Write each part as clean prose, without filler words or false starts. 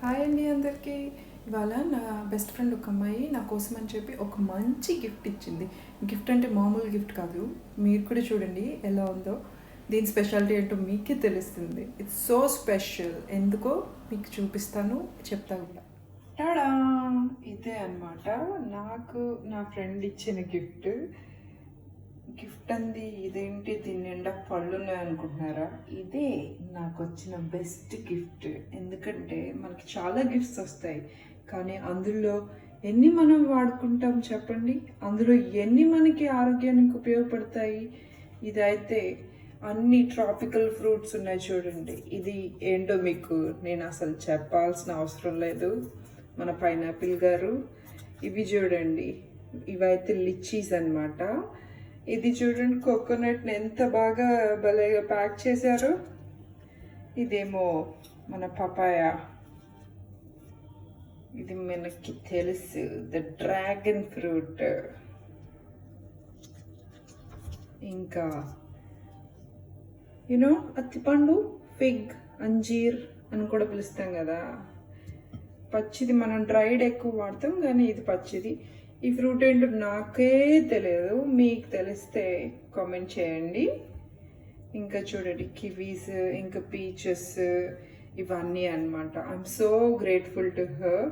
Hi అండి అందరికీ. ఇవాళ నా బెస్ట్ ఫ్రెండ్ ఒక అమ్మాయి నా కోసం అని చెప్పి ఒక మంచి గిఫ్ట్ ఇచ్చింది. గిఫ్ట్ అంటే మామూలు గిఫ్ట్ కాదు, మీరు కూడా చూడండి ఎలా ఉందో. దీని స్పెషాలిటీ ఏంటో మీకే తెలుస్తుంది. It's so special. ఎందుకో మీకు చూపిస్తాను, చెప్తా కూడా. టాడా, ఇదే అనమాట నాకు నా ఫ్రెండ్ ఇచ్చిన గిఫ్ట్. గిఫ్ట్ అంది ఇదేంటి, దీని నిండా పళ్ళు ఉన్నాయనుకుంటున్నారా? ఇదే నాకు వచ్చిన బెస్ట్ గిఫ్ట్. ఎందుకంటే మనకి చాలా గిఫ్ట్స్ వస్తాయి, కానీ అందులో ఎన్ని మనం వాడుకుంటాం చెప్పండి? అందులో ఎన్ని మనకి ఆరోగ్యానికి ఉపయోగపడతాయి? ఇదైతే అన్ని ట్రాపికల్ ఫ్రూట్స్ ఉన్నాయి చూడండి. ఇది ఏంటో మీకు నేను అసలు చెప్పాల్సిన అవసరం లేదు. మన పైనాపిల్ గారు ఇవి చూడండి, ఇవైతే లిచ్చీస్ అన్నమాట. ఇది చూడండి, కోకోనట్ని ఎంత బాగా భలేగా ప్యాక్ చేశారు. ఇదేమో మన పపాయ, ఇది మనకి తెలుసు ద డ్రాగన్ ఫ్రూట్. ఇంకా యూనో అత్తిపండు, ఫిగ్, అంజీర్ అని కూడా పిలుస్తాం కదా. పచ్చిది మనం డ్రైడ్ ఎక్కువ వాడతాం, కానీ ఇది పచ్చిది. ఈ ఫ్రూట్ ఏంటో నాకే తెలియదు, మీకు తెలిస్తే కామెంట్ చేయండి. ఇంకా చూడండి, కివీస్, ఇంకా పీచెస్, ఇవన్నీ అనమాట. I'm so grateful to her.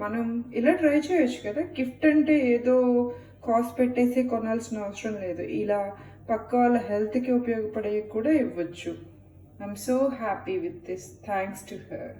మనం ఇలా ట్రై చేయొచ్చు కదా. గిఫ్ట్ అంటే ఏదో కాస్ట్ పెట్టేసి కొనాల్సిన అవసరం లేదు. ఇలా పక్క వాళ్ళ హెల్త్కి ఉపయోగపడే కూడా ఇవ్వచ్చు. I'm so happy with this. Thanks to her.